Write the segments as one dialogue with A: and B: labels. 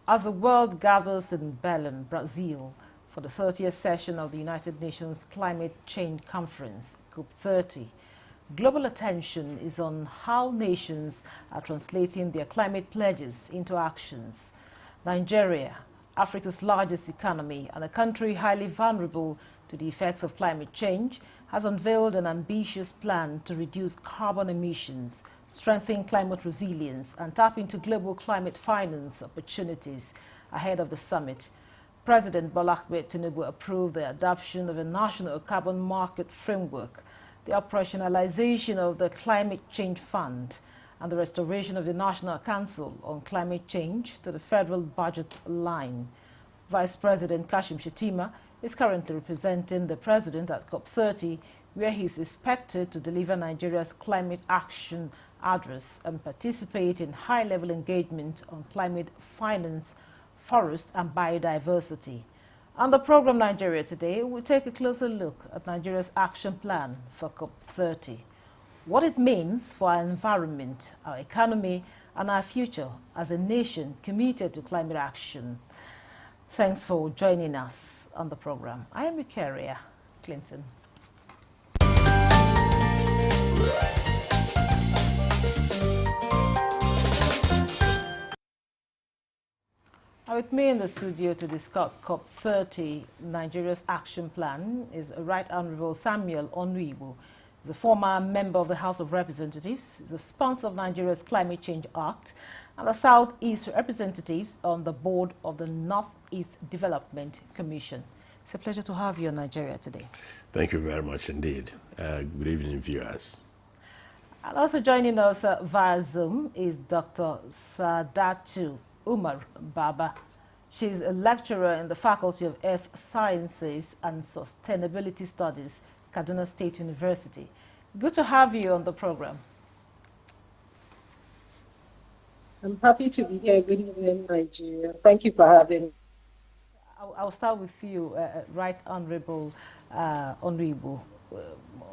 A: As the world gathers in Belém, Brazil, for the 30th session of the United Nations Climate Change Conference, COP30, global attention is on how nations are translating their climate pledges into actions. Nigeria, Africa's largest economy and a country highly vulnerable to the effects of climate change, has unveiled an ambitious plan to reduce carbon emissions, strengthen climate resilience, and tap into global climate finance opportunities ahead of the summit. President Bola Ahmed Tinubu approved the adoption of a national carbon market framework, the operationalization of the Climate Change Fund, and the restoration of the National Council on Climate Change to the federal budget line. Vice President Kashim Shettima is currently representing the president at COP30, where he is expected to deliver Nigeria's climate action address and participate in high-level engagement on climate finance, forest and biodiversity. On the program Nigeria Today, we'll take a closer look at Nigeria's action plan for COP30, what it means for our environment, our economy and our future as a nation committed to climate action. Thanks for joining us on the program. I am Eucharia Clinton. With me in the studio to discuss COP30, Nigeria's action plan, is Right Honorable Samuel Onuigbo, the former member of the House of Representatives, is a sponsor of Nigeria's Climate Change Act, and the Southeast representative on the board of the Northeast Development Commission. It's a pleasure to have you in Nigeria today.
B: Thank you very much indeed. Good evening, viewers.
A: And also joining us via Zoom is Dr. Sadatu Umar Baba. She's a lecturer in the Faculty of Earth Sciences and Sustainability Studies, Kaduna State University. Good to have you on the program.
C: I'm happy to be here. Good evening, Nigeria. Thank you for having me.
A: I'll start with you, Right Honorable Onuigbo.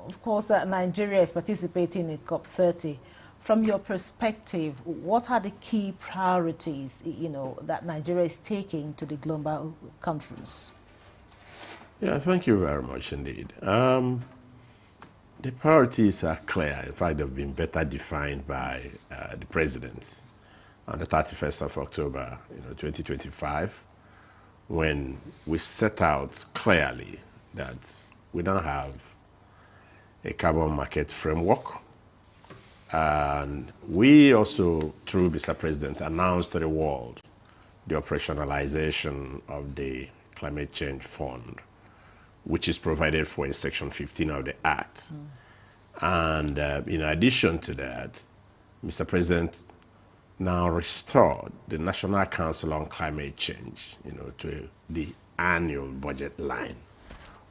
A: Of course, Nigeria is participating in COP30. From your perspective, what are the key priorities, that Nigeria is taking to the global conference?
B: Yeah, thank you very much indeed. The priorities are clear. In fact, they've been better defined by the president on the 31st of October, 2025, when we set out clearly that we don't have a carbon market framework. And we also, through Mr. President, announced to the world the operationalization of the Climate Change Fund, which is provided for in Section 15 of the Act. And in addition to that, Mr. President now restored the National Council on Climate Change, to the annual budget line.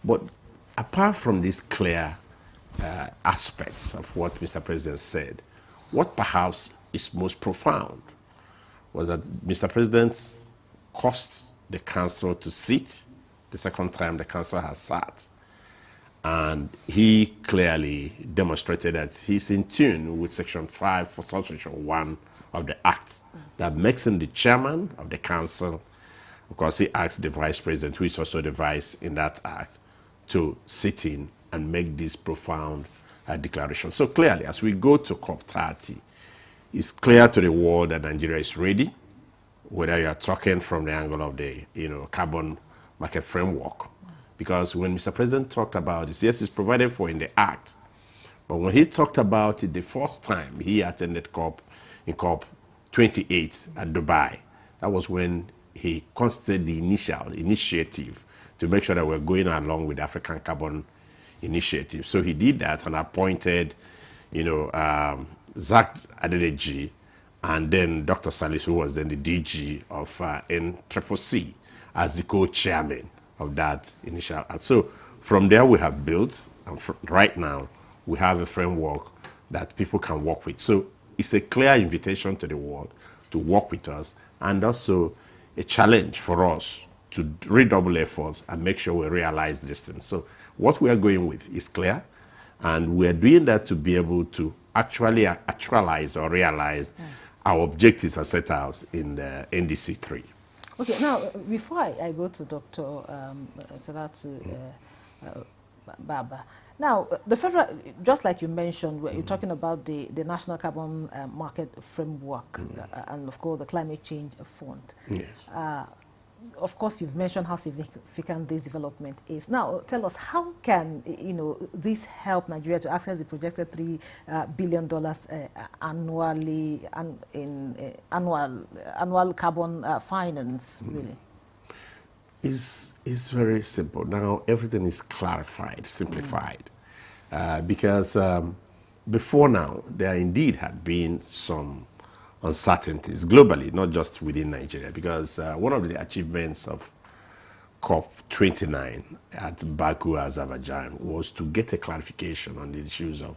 B: But apart from these clear aspects of what Mr. President said, what perhaps is most profound was that Mr. President caused the council to sit the second time the council has sat. And he clearly demonstrated that he's in tune with Section 5 for Subsection 1 of the Act that makes him the chairman of the council. Of course, he asked the vice president, who is also the vice in that act, to sit in and make this profound declaration. So clearly, as we go to COP30, it's clear to the world that Nigeria is ready, whether you are talking from the angle of the carbon market framework. Because when Mr. President talked about this, yes, it's provided for in the Act, but when he talked about it the first time he attended in COP 28 at Dubai, that was when he constituted the initiative to make sure that we're going along with the African Carbon Initiative. So he did that and appointed, Zach Adedeji and then Dr. Salis, who was then the DG of NCCC, as the co-chairman of that initial act. So from there we have built, and right now we have a framework that people can work with. So it's a clear invitation to the world to work with us, and also a challenge for us to redouble efforts and make sure we realize this thing. So what we are going with is clear, and we are doing that to be able to actually actualize or realize our objectives are set out in the NDC 3.
A: Okay, now, before I go to Dr. Salatu Baba, now, the federal, just like you mentioned, where you're talking about the National Carbon Market Framework and, of course, the Climate Change Fund.
B: Yes.
A: Of course, you've mentioned how significant this development is. Now, tell us, how can this help Nigeria to access the projected $3 billion annually in annual carbon finance, really?
B: It's very simple. Now everything is clarified, simplified, because before now there indeed had been some uncertainties globally, not just within Nigeria, because one of the achievements of COP29 at Baku, Azerbaijan, was to get a clarification on the issues of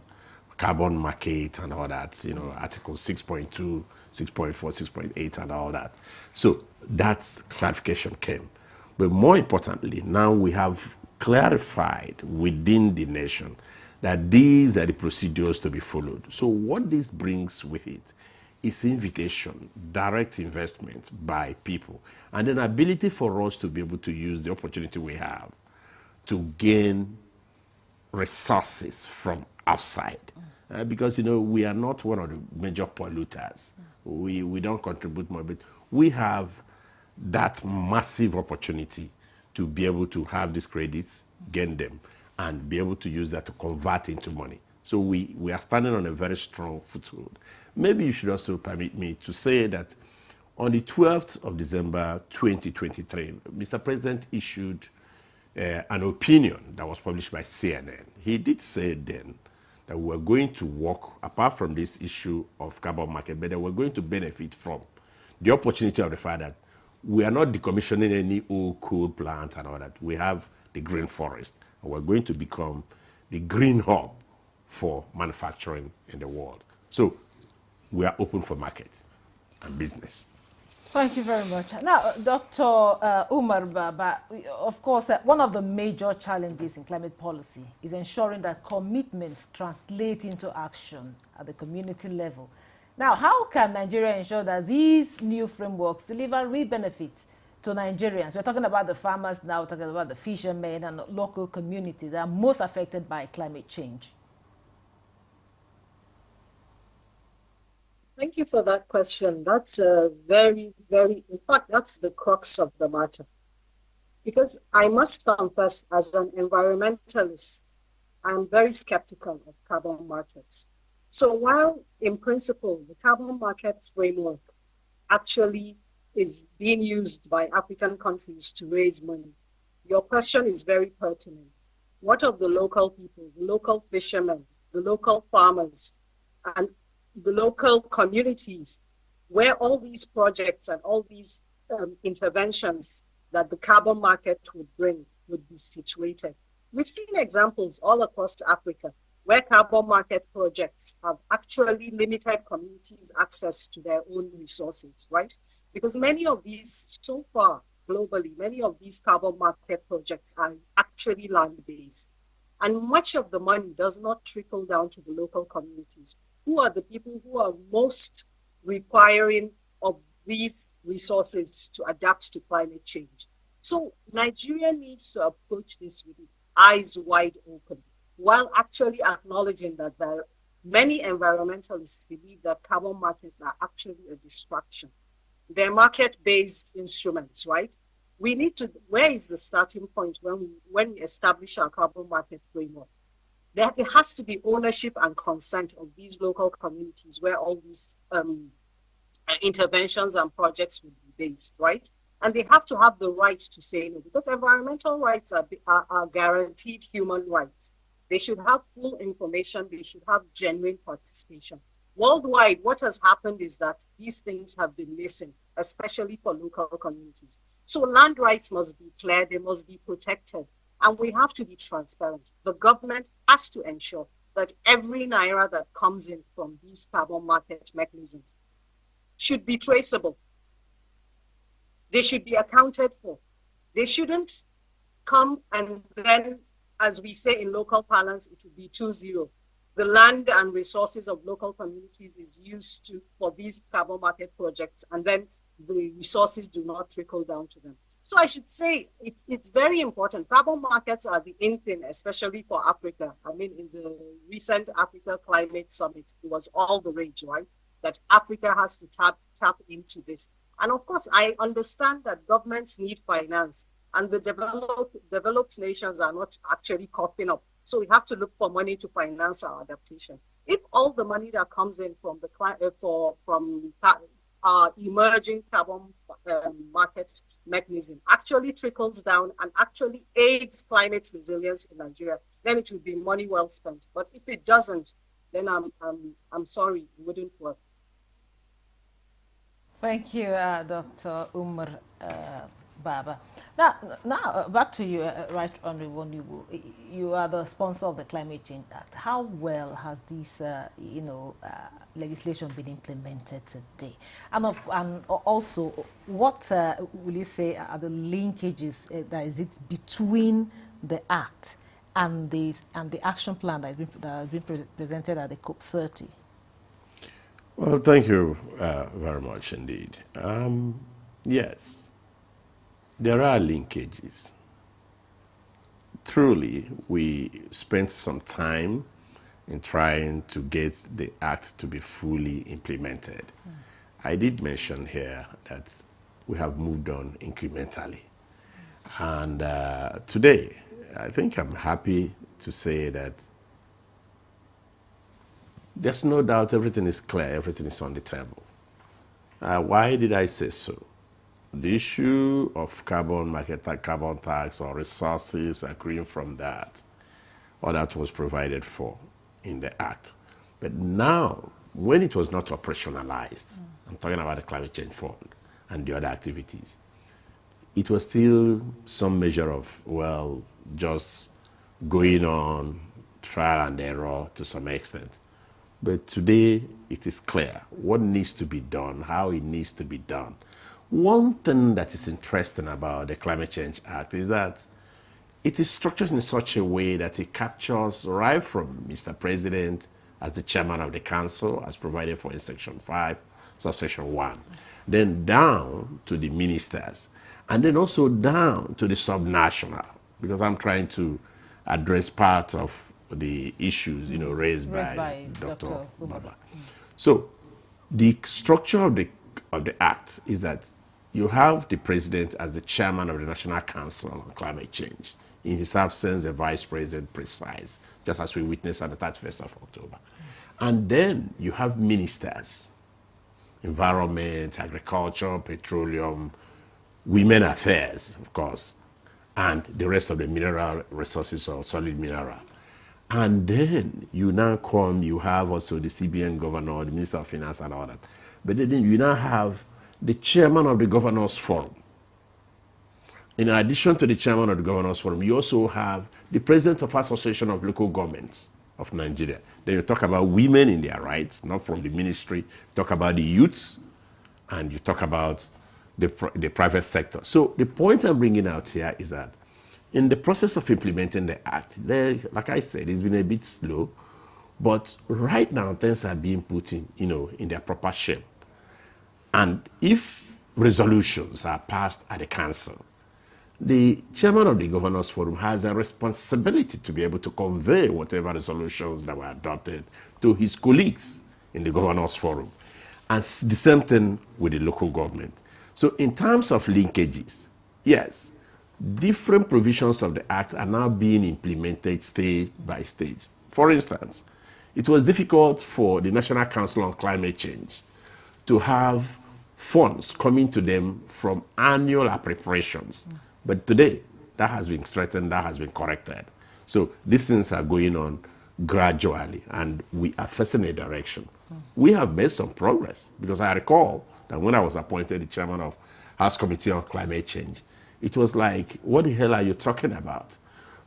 B: carbon market and all that, Article 6.2, 6.4, 6.8 and all that. So that clarification came. But more importantly, now we have clarified within the nation that these are the procedures to be followed. So what this brings with it is invitation, direct investment by people, and an ability for us to be able to use the opportunity we have to gain resources from outside. Because, we are not one of the major polluters. We don't contribute more, but we have that massive opportunity to be able to have these credits, gain them, and be able to use that to convert into money. So we are standing on a very strong foothold. Maybe you should also permit me to say that on the 12th of December 2023, Mr. President issued an opinion that was published by CNN. He did say then that we're going to work, apart from this issue of carbon market, but that we're going to benefit from the opportunity of the fact that we are not decommissioning any old coal plant and all that. We have the green forest, and we're going to become the green hub for manufacturing in the world. So we are open for markets and business.
A: Thank you very much. Now, Dr. Umar Baba, of course, one of the major challenges in climate policy is ensuring that commitments translate into action at the community level. Now, how can Nigeria ensure that these new frameworks deliver real benefits to Nigerians? We're talking about the farmers now, we're talking about the fishermen and local communities that are most affected by climate change.
C: Thank you for that question. That's a very, in fact, that's the crux of the matter. Because I must confess, as an environmentalist, I'm very skeptical of carbon markets. So while in principle, the carbon market framework actually is being used by African countries to raise money, your question is very pertinent. What of the local people, the local fishermen, the local farmers, and the local communities where all these projects and all these interventions that the carbon market would bring would be situated? We've seen examples all across Africa where carbon market projects have actually limited communities' access to their own resources, right? Because many of these, so far globally, many of these carbon market projects are actually land-based. And much of the money does not trickle down to the local communities, who are the people who are most requiring of these resources to adapt to climate change. So Nigeria needs to approach this with its eyes wide open, while actually acknowledging that many environmentalists believe that carbon markets are actually a distraction. They're market-based instruments, right? We need to, where is the starting point when we establish our carbon market framework? There has to be ownership and consent of these local communities where all these interventions and projects will be based, right? And they have to have the right to say no, because environmental rights are guaranteed human rights. They should have full information. They should have genuine participation. Worldwide, what has happened is that these things have been missing, especially for local communities. So land rights must be clear. They must be protected. And we have to be transparent. The government has to ensure that every naira that comes in from these carbon market mechanisms should be traceable. They should be accounted for. They shouldn't come and then, as we say in local parlance, it would be 2-0. The land and resources of local communities is used for these carbon market projects, and then the resources do not trickle down to them. So I should say it's very important. Carbon markets are the in thing, especially for Africa. I mean, in the recent Africa Climate Summit, it was all the rage, right? That Africa has to tap into this. And of course, I understand that governments need finance, and the developed nations are not actually coughing up. So we have to look for money to finance our adaptation. If all the money that comes in from the from emerging carbon market mechanism actually trickles down and actually aids climate resilience in Nigeria, then it would be money well spent. But if it doesn't, then I'm sorry, it wouldn't work.
A: Thank you, Dr. Umar Baba. Now back to you, Right Honorable. You are the sponsor of the Climate Change Act. How well has this, legislation been implemented today? And also, what will you say are the linkages that is between the Act and the action plan that has been presented at the COP30?
B: Well, thank you very much indeed. Yes, there are linkages. Truly, we spent some time in trying to get the Act to be fully implemented. I did mention here that we have moved on incrementally. And today, I think I'm happy to say that there's no doubt everything is clear, everything is on the table. Why did I say so? The issue of carbon market, carbon tax, or resources accruing from that, or that was provided for in the Act. But now, when it was not operationalized, I'm talking about the Climate Change Fund and the other activities, it was still some measure of, well, just going on trial and error to some extent. But today, it is clear what needs to be done, how it needs to be done. One thing that is interesting about the Climate Change Act is that it is structured in such a way that it captures right from Mr. President as the chairman of the council, as provided for in Section 5, subsection 1, then down to the ministers, and then also down to the subnational, because I'm trying to address part of the issues, raised by Dr. Baba. So the structure of the Act is that you have the president as the chairman of the National Council on Climate Change. In his absence, the vice president presides, just as we witnessed on the 31st of October. And then you have ministers, environment, agriculture, petroleum, women affairs, of course, and the rest of the mineral resources or solid mineral. And then you have also the CBN governor, the Minister of Finance and all that. But then you now have the chairman of the Governors Forum. In addition to the chairman of the Governors Forum, you also have the president of Association of Local Governments of Nigeria. Then you talk about women in their rights, not from the ministry. Talk about the youths, and you talk about the private sector. So the point I'm bringing out here is that in the process of implementing the Act, like I said, it's been a bit slow, but right now things are being put in their proper shape. And if resolutions are passed at the council, the chairman of the Governors Forum has a responsibility to be able to convey whatever resolutions that were adopted to his colleagues in the Governors Forum. And the same thing with the local government. So in terms of linkages, yes, different provisions of the Act are now being implemented stage by stage. For instance, it was difficult for the National Council on Climate Change to have funds coming to them from annual appropriations. But today, that has been strengthened, that has been corrected. So these things are going on gradually, and we are facing a direction. We have made some progress, because I recall that when I was appointed the chairman of House Committee on Climate Change, it was like, what the hell are you talking about?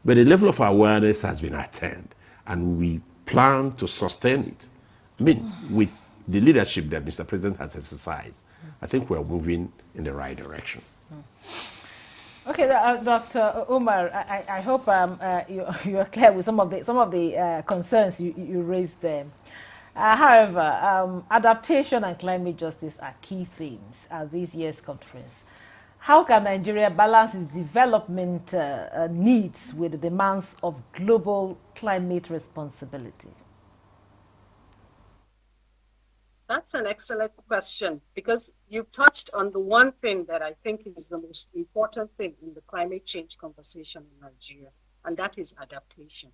B: But the level of awareness has been attained, and we plan to sustain it. I mean, with the leadership that Mr. President has exercised, I think we're moving in the right direction.
A: Okay, Dr. Umar, I hope you are clear with some of the concerns you raised there. However, adaptation and climate justice are key themes at this year's conference. How can Nigeria balance its development needs with the demands of global climate responsibility?
C: That's an excellent question, because you've touched on the one thing that I think is the most important thing in the climate change conversation in Nigeria, and that is adaptation.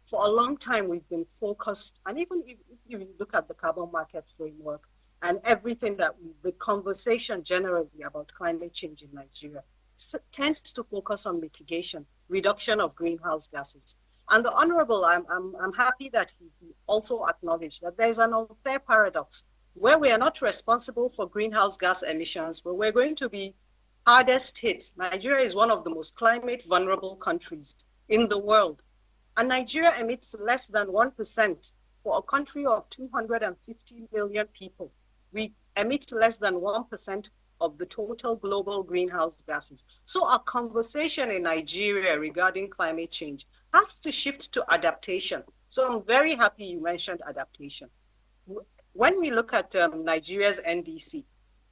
C: For a long time, we've been focused, and even if you look at the carbon market framework and everything the conversation generally about climate change in Nigeria tends to focus on mitigation, reduction of greenhouse gases. And the Honorable, I'm happy that he also acknowledged that there's an unfair paradox where we are not responsible for greenhouse gas emissions, but we're going to be hardest hit. Nigeria is one of the most climate vulnerable countries in the world. And Nigeria emits less than 1% for a country of 250 million people. We emit less than 1% of the total global greenhouse gases. So our conversation in Nigeria regarding climate change has to shift to adaptation. So I'm very happy you mentioned adaptation. When we look at Nigeria's NDC,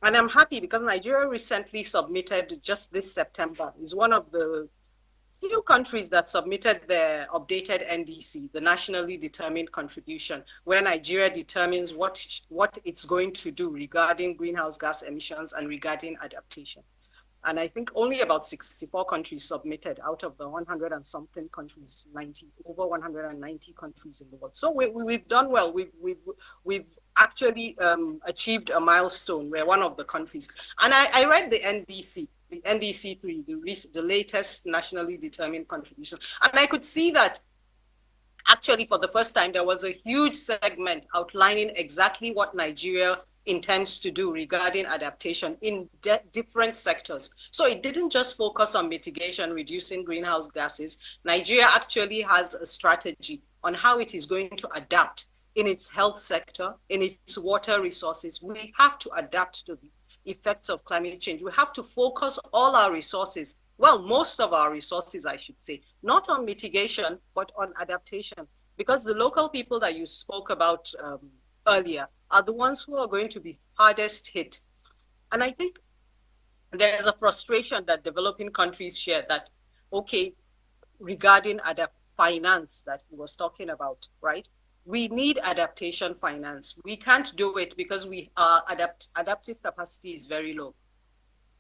C: and I'm happy because Nigeria recently submitted, just this September, is one of the few countries that submitted their updated NDC, the nationally determined contribution, where Nigeria determines what it's going to do regarding greenhouse gas emissions and regarding adaptation. And I think only about 64 countries submitted out of the 100 and something countries, over 190 countries in the world. So we've done well. We've actually achieved a milestone. We're one of the countries. And I read the NDC. The NDC3, the latest nationally determined contribution. And I could see that actually for the first time, there was a huge segment outlining exactly what Nigeria intends to do regarding adaptation in different sectors. So it didn't just focus on mitigation, reducing greenhouse gases. Nigeria actually has a strategy on how it is going to adapt in its health sector, in its water resources. We have to adapt to the effects of climate change. We have to focus all our resources, well, most of our resources, I should say, not on mitigation, but on adaptation. Because the local people that you spoke about earlier are the ones who are going to be hardest hit. And I think there's a frustration that developing countries share that, okay, regarding finance that he was talking about, right? We need adaptation finance. We can't do it because our adaptive capacity is very low,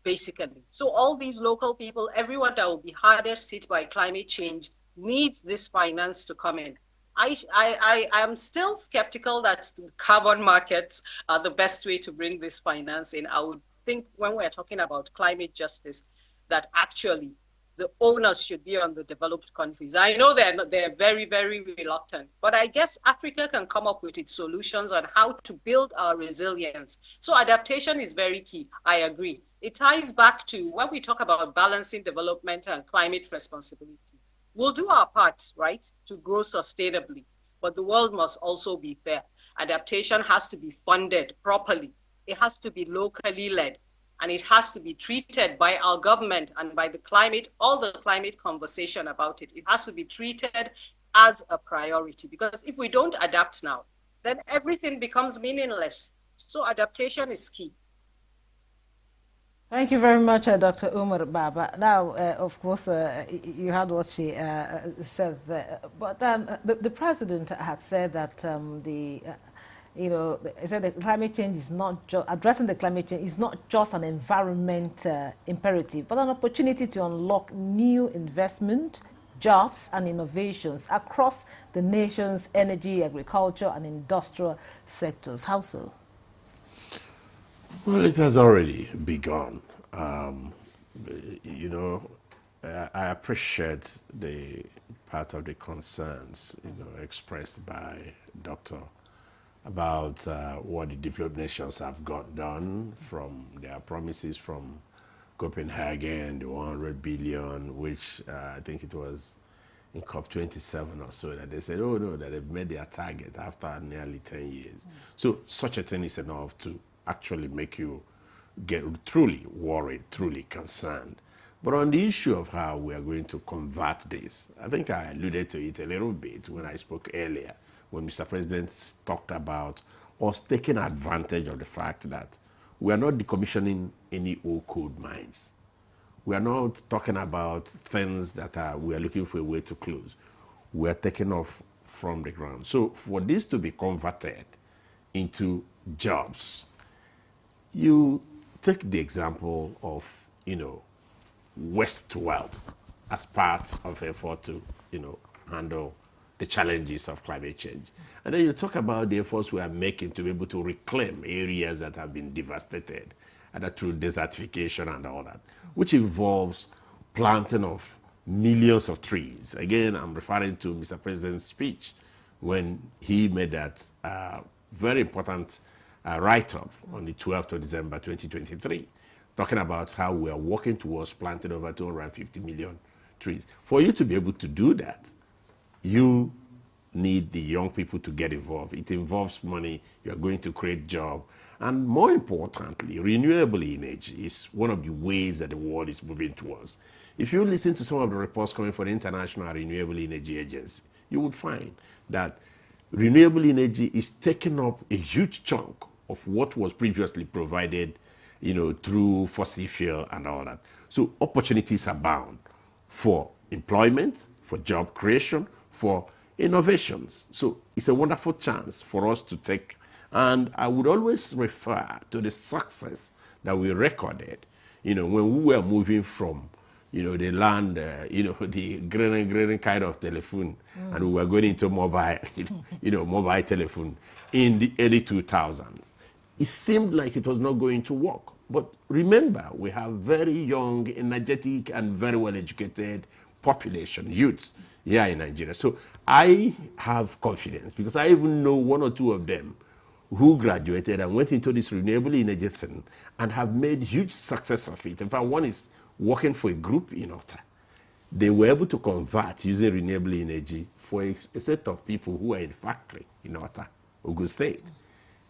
C: basically. So all these local people, everyone that will be hardest hit by climate change needs this finance to come in. I am still skeptical that carbon markets are the best way to bring this finance in. I would think when we're talking about climate justice, that actually the onus should be on the developed countries. I know they're very, very reluctant, but I guess Africa can come up with its solutions on how to build our resilience. So adaptation is very key. I agree. It ties back to when we talk about balancing development and climate responsibility. We'll do our part, right, to grow sustainably, but the world must also be fair. Adaptation has to be funded properly. It has to be locally led. And it has to be treated by our government and by the climate, all the climate conversation about it. It has to be treated as a priority, because if we don't adapt now, then everything becomes meaningless. So adaptation is key.
A: Thank you very much, Dr. Umar Baba. Now, of course, you heard what she said there. But the president had said that he said that climate change is not addressing the climate change is not just an environment imperative, but an opportunity to unlock new investment, jobs, and innovations across the nation's energy, agriculture, and industrial sectors. How so?
B: Well, it has already begun. I appreciate the part of the concerns, expressed by Dr. about what the developed nations have got done from their promises from Copenhagen, the 100 billion, which I think it was in COP27 or so, that they said, oh no, that they've met their target after nearly 10 years. So such a thing is enough to actually make you get truly worried, truly concerned. But on the issue of how we are going to convert this, I think I alluded to it a little bit when I spoke earlier, when Mr. President talked about us taking advantage of the fact that we are not decommissioning any old coal mines. We are not talking about things that we are looking for a way to close. We are taking off from the ground. So for this to be converted into jobs, you take the example of, waste to wealth as part of effort to, handle the challenges of climate change. And then you talk about the efforts we are making to be able to reclaim areas that have been devastated, either through desertification and all that, which involves planting of millions of trees. Again, I'm referring to Mr. President's speech when he made that very important write-up on the 12th of December 2023, talking about how we are working towards planting over 250 million trees. For you to be able to do that, you need the young people to get involved. It involves money. You're going to create jobs. And more importantly, renewable energy is one of the ways that the world is moving towards. If you listen to some of the reports coming from the International Renewable Energy Agency, you would find that renewable energy is taking up a huge chunk of what was previously provided, through fossil fuel and all that. So opportunities abound for employment, for job creation, for innovations. So it's a wonderful chance for us to take. And I would always refer to the success that we recorded, when we were moving from, the land, the green kind of telephone, and we were going into mobile, mobile telephone in the early 2000s. It seemed like it was not going to work. But remember, we have very young, energetic, and very well-educated population, youths, here in Nigeria. So I have confidence because I even know one or two of them who graduated and went into this renewable energy thing and have made huge success of it. In fact, one is working for a group in Ota. They were able to convert using renewable energy for a set of people who are in factory in Ota, Ogun State.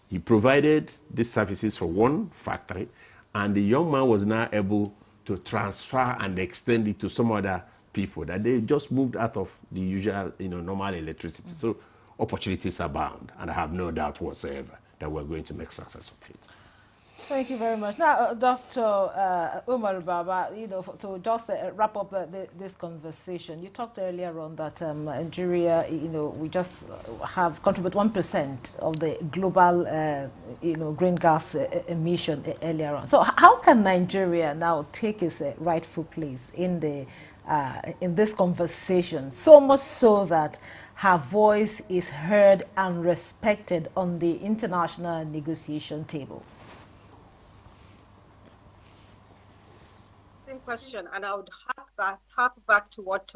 B: He provided these services for one factory, and the young man was now able to transfer and extend it to some other people that they just moved out of the usual, normal electricity. So opportunities abound, and I have no doubt whatsoever that we're going to make success of it.
A: Thank you very much. Now, Dr. Umar Baba, to just wrap up this conversation, you talked earlier on that Nigeria, we just have contributed 1% of the global, green gas emission earlier on. So how can Nigeria now take its rightful place in this conversation, so much so that her voice is heard and respected on the international negotiation table?
C: Question, and I would hark back to what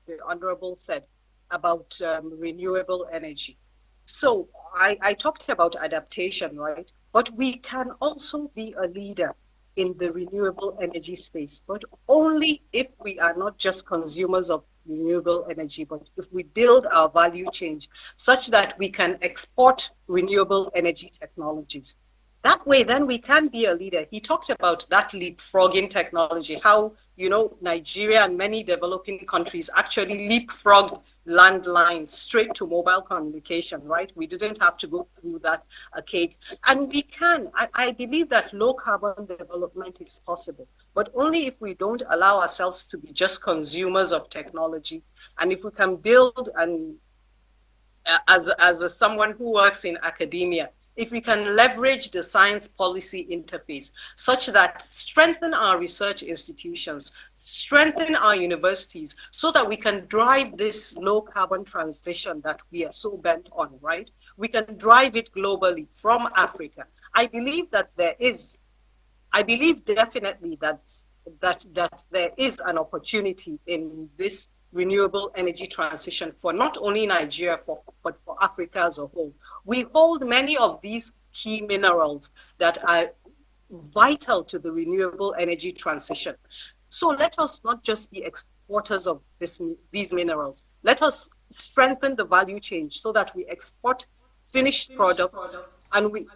C: the Honorable said about renewable energy. So I talked about adaptation, right? But we can also be a leader in the renewable energy space, but only if we are not just consumers of renewable energy, but if we build our value chain such that we can export renewable energy technologies. That way, then we can be a leader. He talked about that leapfrogging technology, how, Nigeria and many developing countries actually leapfrogged landlines straight to mobile communication, right? We didn't have to go through that cake. And we can. I believe that low carbon development is possible, but only if we don't allow ourselves to be just consumers of technology. And if we can build, and as someone who works in academia, if we can leverage the science policy interface such that strengthen our research institutions, strengthen our universities, so that we can drive this low carbon transition that we are so bent on, right? We can drive it globally from Africa. I believe definitely that there is an opportunity in this renewable energy transition for not only Nigeria, but for Africa as a whole. We hold many of these key minerals that are vital to the renewable energy transition. So let us not just be exporters of these minerals. Let us strengthen the value chain so that we export finished products and we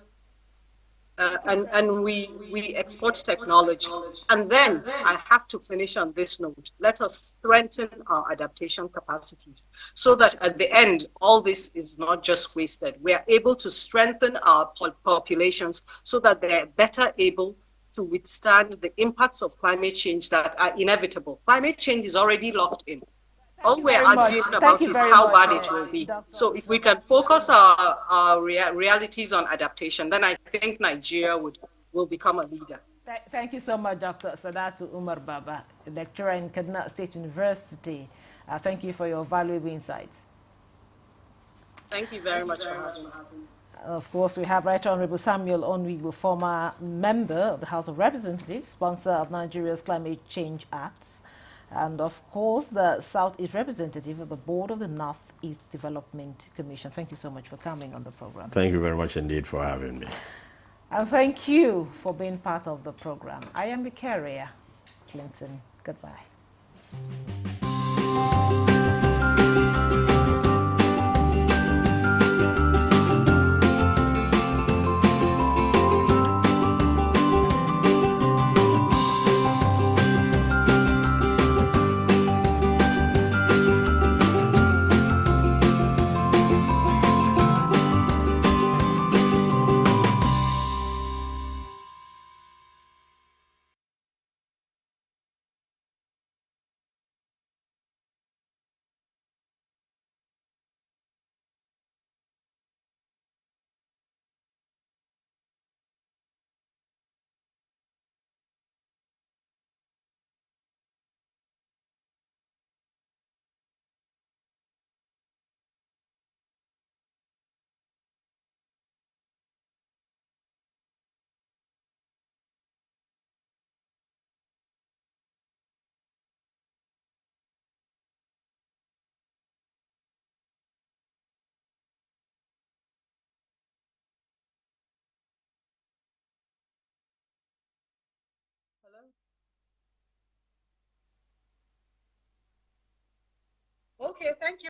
C: and we export technology. And then I have to finish on this note. Let us strengthen our adaptation capacities so that at the end, all this is not just wasted. We are able to strengthen our populations so that they're better able to withstand the impacts of climate change that are inevitable. Climate change is already locked in. All we're arguing about is how bad it will be. So if we can focus our realities on adaptation, then I think Nigeria will become a leader.
A: Thank you so much, Dr. Sadatu Umar Baba, lecturer in Kaduna State University. Thank you for your valuable insights.
C: Thank you very much for having me.
A: Of course, we have Right Honorable Samuel Onwigbo, former member of the House of Representatives, sponsor of Nigeria's Climate Change Acts, and of course, the Southeast representative of the Board of the Northeast Development Commission. Thank you so much for coming on the program.
B: Thank you very much indeed for having me.
A: And thank you for being part of the program. I am Victoria Clinton. Goodbye.
C: Okay, thank you.